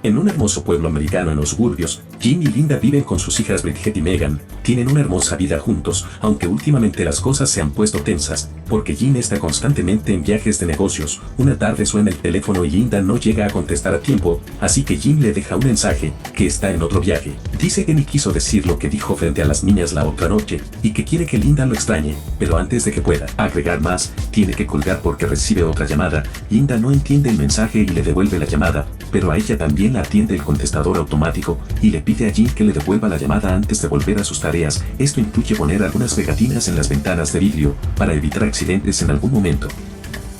En un hermoso pueblo americano en los suburbios, Jim y Linda viven con sus hijas Bridget y Megan. Tienen una hermosa vida juntos, aunque últimamente las cosas se han puesto tensas, porque Jim está constantemente en viajes de negocios. Una tarde suena el teléfono y Linda no llega a contestar a tiempo, así que Jim le deja un mensaje, que está en otro viaje. Dice que ni quiso decir lo que dijo frente a las niñas la otra noche, y que quiere que Linda lo extrañe, pero antes de que pueda agregar más, tiene que colgar porque recibe otra llamada. Linda no entiende el mensaje y le devuelve la llamada, pero a ella también la atiende el contestador automático, y le pide a Jim que le devuelva la llamada antes de volver a sus tareas. Esto incluye poner algunas pegatinas en las ventanas de vidrio, para evitar accidentes en algún momento.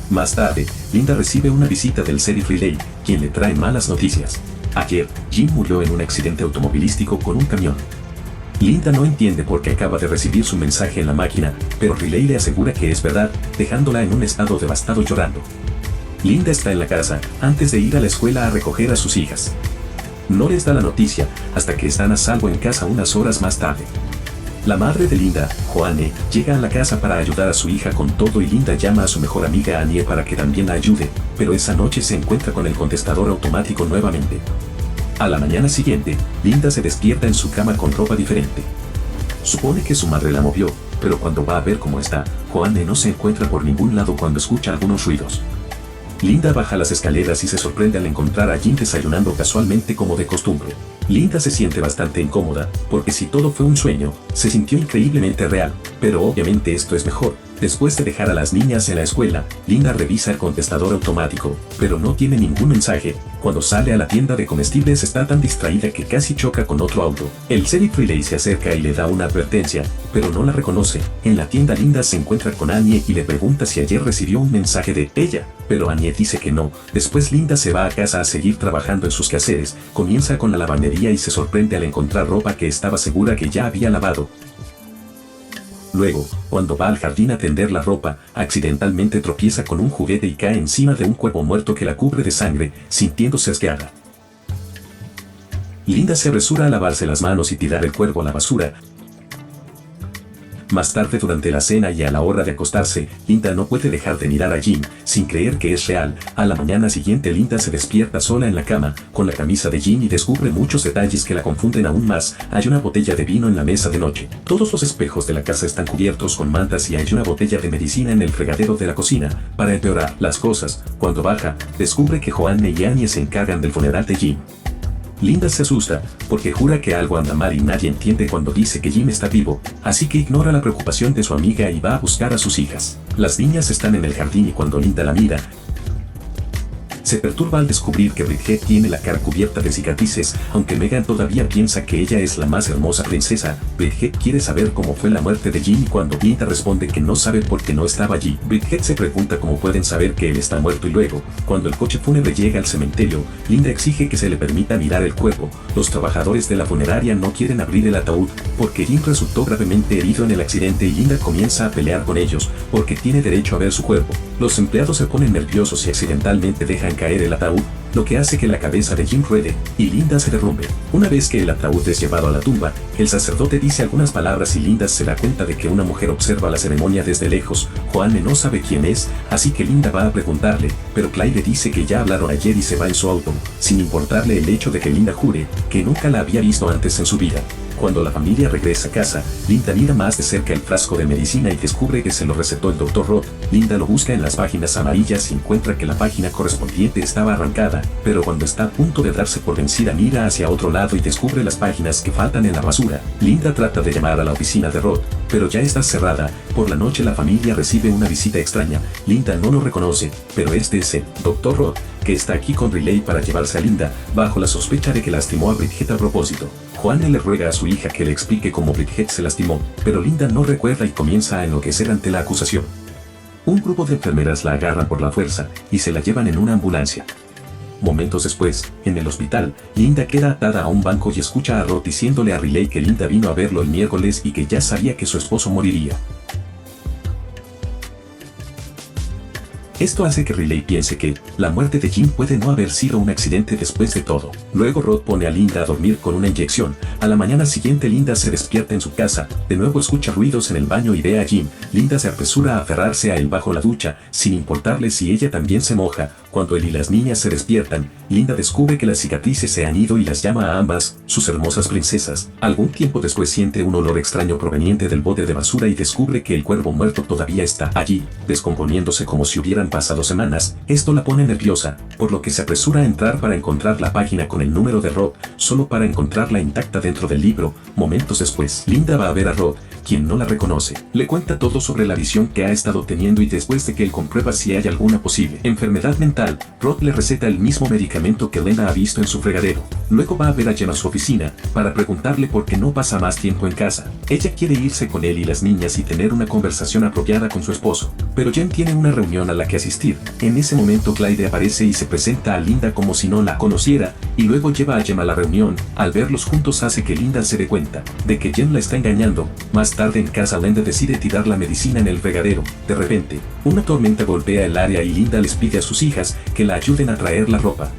Más tarde, Linda recibe una visita del sheriff Riley, quien le trae malas noticias. Ayer, Jim murió en un accidente automovilístico con un camión. Linda no entiende por qué acaba de recibir su mensaje en la máquina, pero Riley le asegura que es verdad, dejándola en un estado devastado llorando. Linda está en la casa, antes de ir a la escuela a recoger a sus hijas. No les da la noticia, hasta que están a salvo en casa unas horas más tarde. La madre de Linda, Joanne, llega a la casa para ayudar a su hija con todo y Linda llama a su mejor amiga Annie para que también la ayude, pero esa noche se encuentra con el contestador automático nuevamente. A la mañana siguiente, Linda se despierta en su cama con ropa diferente. Supone que su madre la movió, pero cuando va a ver cómo está, Joanne no se encuentra por ningún lado cuando escucha algunos ruidos. Linda baja las escaleras y se sorprende al encontrar a Jim desayunando casualmente como de costumbre. Linda se siente bastante incómoda, porque si todo fue un sueño, se sintió increíblemente real, pero obviamente esto es mejor. Después de dejar a las niñas en la escuela, Linda revisa el contestador automático, pero no tiene ningún mensaje. Cuando sale a la tienda de comestibles está tan distraída que casi choca con otro auto. El sheriff Riley se acerca y le da una advertencia, pero no la reconoce. En la tienda Linda se encuentra con Annie y le pregunta si ayer recibió un mensaje de ella, pero Annie dice que no. Después Linda se va a casa a seguir trabajando en sus quehaceres, comienza con la lavandería y se sorprende al encontrar ropa que estaba segura que ya había lavado. Luego, cuando va al jardín a tender la ropa, accidentalmente tropieza con un juguete y cae encima de un cuervo muerto que la cubre de sangre, sintiéndose asqueada. Linda se apresura a lavarse las manos y tirar el cuervo a la basura. Más tarde durante la cena y a la hora de acostarse, Linda no puede dejar de mirar a Jim, sin creer que es real. A la mañana siguiente Linda se despierta sola en la cama, con la camisa de Jim y descubre muchos detalles que la confunden aún más. Hay una botella de vino en la mesa de noche. Todos los espejos de la casa están cubiertos con mantas y hay una botella de medicina en el fregadero de la cocina. Para empeorar las cosas, cuando baja, descubre que Joanne y Annie se encargan del funeral de Jim. Linda se asusta, porque jura que algo anda mal y nadie entiende cuando dice que Jim está vivo, así que ignora la preocupación de su amiga y va a buscar a sus hijas. Las niñas están en el jardín y cuando Linda la mira, se perturba al descubrir que Bridget tiene la cara cubierta de cicatrices, aunque Megan todavía piensa que ella es la más hermosa princesa. Bridget quiere saber cómo fue la muerte de Jim y cuando Linda responde que no sabe por qué no estaba allí, Bridget se pregunta cómo pueden saber que él está muerto y luego, cuando el coche fúnebre llega al cementerio, Linda exige que se le permita mirar el cuerpo. Los trabajadores de la funeraria no quieren abrir el ataúd, porque Jim resultó gravemente herido en el accidente y Linda comienza a pelear con ellos, porque tiene derecho a ver su cuerpo. Los empleados se ponen nerviosos y accidentalmente dejan caer el ataúd, lo que hace que la cabeza de Jim ruede, y Linda se derrumbe. Una vez que el ataúd es llevado a la tumba, el sacerdote dice algunas palabras y Linda se da cuenta de que una mujer observa la ceremonia desde lejos. Joanne no sabe quién es, así que Linda va a preguntarle, pero Claire dice que ya hablaron ayer y se va en su auto, sin importarle el hecho de que Linda jure que nunca la había visto antes en su vida. Cuando la familia regresa a casa, Linda mira más de cerca el frasco de medicina y descubre que se lo recetó el Dr. Roth. Linda lo busca en las páginas amarillas y encuentra que la página correspondiente estaba arrancada, pero cuando está a punto de darse por vencida mira hacia otro lado y descubre las páginas que faltan en la basura. Linda trata de llamar a la oficina de Roth, pero ya está cerrada. Por la noche la familia recibe una visita extraña. Linda no lo reconoce, pero este es el Dr. Roth, que está aquí con Riley para llevarse a Linda, bajo la sospecha de que lastimó a Bridget a propósito. Joanne le ruega a su hija que le explique cómo Bridget se lastimó, pero Linda no recuerda y comienza a enloquecer ante la acusación. Un grupo de enfermeras la agarran por la fuerza y se la llevan en una ambulancia. Momentos después, en el hospital, Linda queda atada a un banco y escucha a Roth diciéndole a Riley que Linda vino a verlo el miércoles y que ya sabía que su esposo moriría. Esto hace que Riley piense que la muerte de Jim puede no haber sido un accidente después de todo. Luego Roth pone a Linda a dormir con una inyección. A la mañana siguiente Linda se despierta en su casa, de nuevo escucha ruidos en el baño y ve a Jim. Linda se apresura a aferrarse a él bajo la ducha, sin importarle si ella también se moja. Cuando él y las niñas se despiertan, Linda descubre que las cicatrices se han ido y las llama a ambas, sus hermosas princesas. Algún tiempo después siente un olor extraño proveniente del bote de basura y descubre que el cuervo muerto todavía está allí, descomponiéndose como si hubieran pasado semanas. Esto la pone nerviosa, por lo que se apresura a entrar para encontrar la página con el número de Rod, solo para encontrarla intacta dentro del libro. Momentos después, Linda va a ver a Rod, quien no la reconoce. Le cuenta todo sobre la visión que ha estado teniendo y después de que él comprueba si hay alguna posible enfermedad mental, Rod le receta el mismo medicamento que Lena ha visto en su fregadero. Luego va a ver a Jen a su oficina, para preguntarle por qué no pasa más tiempo en casa. Ella quiere irse con él y las niñas y tener una conversación apropiada con su esposo. Pero Jen tiene una reunión a la que asistir. En ese momento Clyde aparece y se presenta a Linda como si no la conociera, y luego lleva a Jen a la reunión. Al verlos juntos hace que Linda se dé cuenta de que Jen la está engañando. Más tarde en casa Linda decide tirar la medicina en el fregadero. De repente, una tormenta golpea el área y Linda les pide a sus hijas que la ayuden a traer la ropa.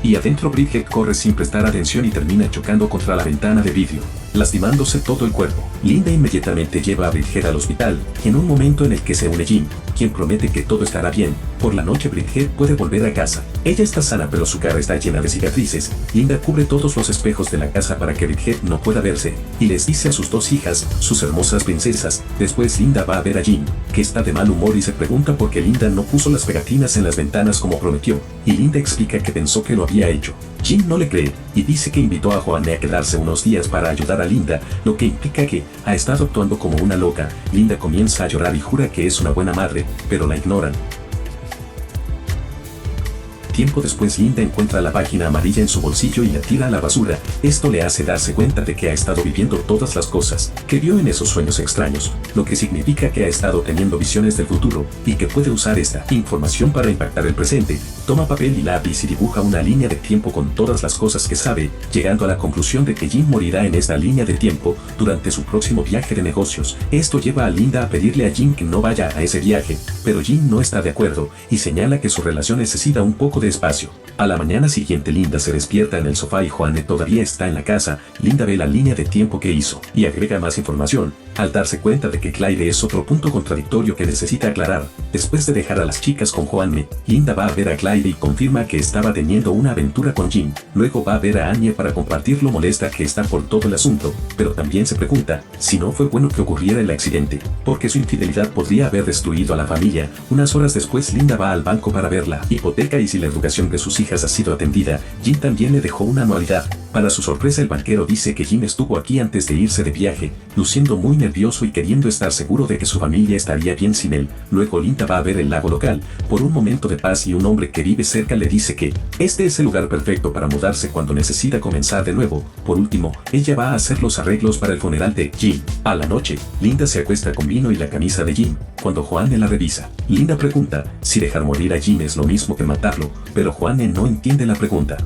Y adentro Bridget corre sin prestar atención y termina chocando contra la ventana de vidrio, lastimándose todo el cuerpo. Linda inmediatamente lleva a Bridget al hospital, en un momento en el que se une Jim, quien promete que todo estará bien. Por la noche Bridget puede volver a casa. Ella está sana pero su cara está llena de cicatrices. Linda cubre todos los espejos de la casa para que Bridget no pueda verse, y les dice a sus dos hijas, sus hermosas princesas. Después Linda va a ver a Jim, que está de mal humor y se pregunta por qué Linda no puso las pegatinas en las ventanas como prometió, y Linda explica que pensó que lo había hecho. Jim no le cree, y dice que invitó a Joanne a quedarse unos días para ayudar a Linda, lo que implica que ha estado actuando como una loca. Linda comienza a llorar y jura que es una buena madre, pero la ignoran. Tiempo después Linda encuentra la página amarilla en su bolsillo y la tira a la basura. Esto le hace darse cuenta de que ha estado viviendo todas las cosas que vio en esos sueños extraños, lo que significa que ha estado teniendo visiones del futuro y que puede usar esta información para impactar el presente. Toma papel y lápiz y dibuja una línea de tiempo con todas las cosas que sabe, llegando a la conclusión de que Jim morirá en esta línea de tiempo durante su próximo viaje de negocios. Esto lleva a Linda a pedirle a Jim que no vaya a ese viaje, pero Jim no está de acuerdo y señala que su relación necesita un poco de espacio. A la mañana siguiente Linda se despierta en el sofá y Joanne todavía está en la casa. Linda ve la línea de tiempo que hizo y agrega más información, al darse cuenta de que Clyde es otro punto contradictorio que necesita aclarar. Después de dejar a las chicas con Joanne, Linda va a ver a Clyde y confirma que estaba teniendo una aventura con Jim. Luego va a ver a Anya para compartir lo molesta que está por todo el asunto, pero también se pregunta si no fue bueno que ocurriera el accidente, porque su infidelidad podría haber destruido a la familia. Unas horas después Linda va al banco para ver la hipoteca y si la educación de sus hijas ha sido atendida. Jim también le dejó una anualidad. Para su sorpresa el banquero dice que Jim estuvo aquí antes de irse de viaje, luciendo muy nervioso y queriendo estar seguro de que su familia estaría bien sin él. Luego Linda va a ver el lago local, por un momento de paz y un hombre que vive cerca le dice que este es el lugar perfecto para mudarse cuando necesita comenzar de nuevo. Por último, ella va a hacer los arreglos para el funeral de Jim. A la noche, Linda se acuesta con vino y la camisa de Jim. Cuando Joanne la revisa, Linda pregunta si dejar morir a Jim es lo mismo que matarlo, pero Joanne no entiende la pregunta.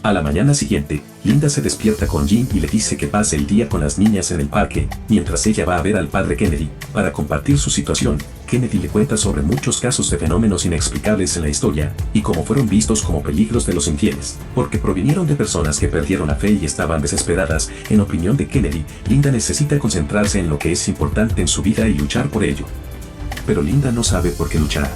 A la mañana siguiente, Linda se despierta con Jim y le dice que pase el día con las niñas en el parque, mientras ella va a ver al padre Kennedy, para compartir su situación. Kennedy le cuenta sobre muchos casos de fenómenos inexplicables en la historia, y cómo fueron vistos como peligros de los infieles, porque provinieron de personas que perdieron la fe y estaban desesperadas. En opinión de Kennedy, Linda necesita concentrarse en lo que es importante en su vida y luchar por ello. Pero Linda no sabe por qué luchará.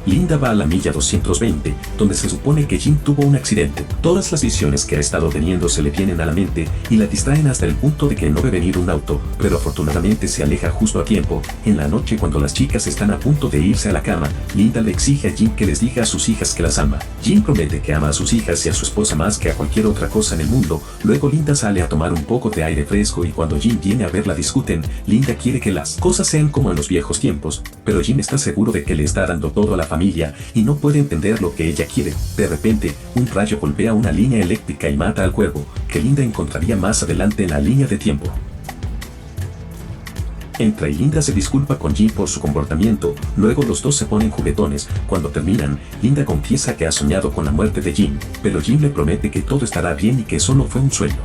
Linda va a la milla 220, donde se supone que Jim tuvo un accidente. Todas las visiones que ha estado teniendo se le vienen a la mente y la distraen hasta el punto de que no ve venir un auto, pero afortunadamente se aleja justo a tiempo. En la noche, cuando las chicas están a punto de irse a la cama, Linda le exige a Jim que les diga a sus hijas que las ama. Jim promete que ama a sus hijas y a su esposa más que a cualquier otra cosa en el mundo. Luego Linda sale a tomar un poco de aire fresco y cuando Jim viene a verla discuten. Linda quiere que las cosas sean como en los viejos tiempos, pero Jim está seguro de que le está dando todo a la familia y no puede entender lo que ella quiere. De repente, un rayo golpea una línea eléctrica y mata al cuervo, que Linda encontraría más adelante en la línea de tiempo. Entra y Linda se disculpa con Jim por su comportamiento, luego los dos se ponen juguetones. Cuando terminan, Linda confiesa que ha soñado con la muerte de Jim, pero Jim le promete que todo estará bien y que solo fue un sueño.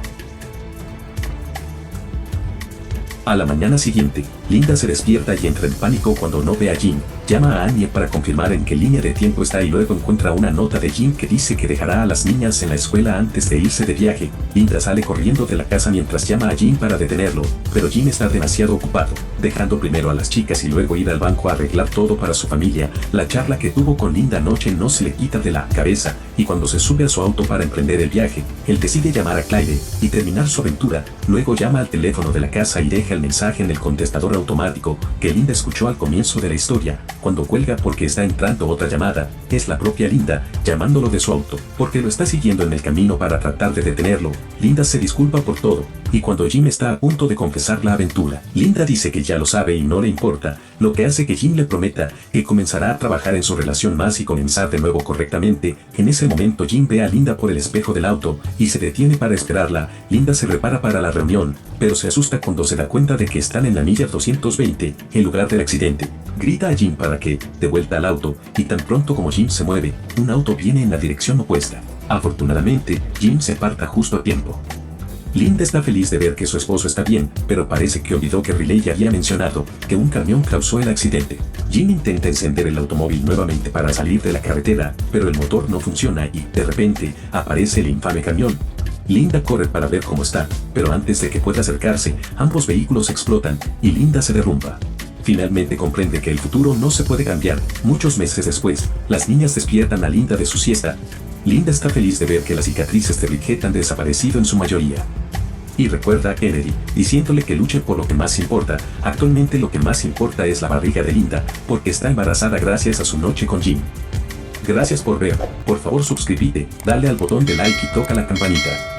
A la mañana siguiente, Linda se despierta y entra en pánico cuando no ve a Jim. Llama a Annie para confirmar en qué línea de tiempo está y luego encuentra una nota de Jim que dice que dejará a las niñas en la escuela antes de irse de viaje. Linda sale corriendo de la casa mientras llama a Jim para detenerlo, pero Jim está demasiado ocupado, dejando primero a las chicas y luego ir al banco a arreglar todo para su familia. La charla que tuvo con Linda anoche no se le quita de la cabeza, y cuando se sube a su auto para emprender el viaje, él decide llamar a Clyde y terminar su aventura. Luego llama al teléfono de la casa y deja el mensaje en el contestador automático que Linda escuchó al comienzo de la historia. Cuando cuelga porque está entrando otra llamada, es la propia Linda llamándolo de su auto, porque lo está siguiendo en el camino para tratar de detenerlo. Linda se disculpa por todo, y cuando Jim está a punto de confesar la aventura, Linda dice que ya lo sabe y no le importa, lo que hace que Jim le prometa que comenzará a trabajar en su relación más y comenzar de nuevo correctamente. En ese momento Jim ve a Linda por el espejo del auto y se detiene para esperarla. Linda se prepara para la reunión, pero se asusta cuando se da cuenta de que están en la milla 220, el lugar del accidente. Grita a Jim para que, de vuelta al auto, y tan pronto como Jim se mueve, un auto viene en la dirección opuesta. Afortunadamente, Jim se aparta justo a tiempo. Linda está feliz de ver que su esposo está bien, pero parece que olvidó que Riley ya había mencionado que un camión causó el accidente. Jim intenta encender el automóvil nuevamente para salir de la carretera, pero el motor no funciona y, de repente, aparece el infame camión. Linda corre para ver cómo está, pero antes de que pueda acercarse, ambos vehículos explotan y Linda se derrumba. Finalmente comprende que el futuro no se puede cambiar. Muchos meses después, las niñas despiertan a Linda de su siesta. Linda está feliz de ver que las cicatrices de Bridget han desaparecido en su mayoría. Y recuerda a Kennedy, diciéndole que luche por lo que más importa. Actualmente lo que más importa es la barriga de Linda, porque está embarazada gracias a su noche con Jim. Gracias por ver, por favor suscríbete, dale al botón de like y toca la campanita.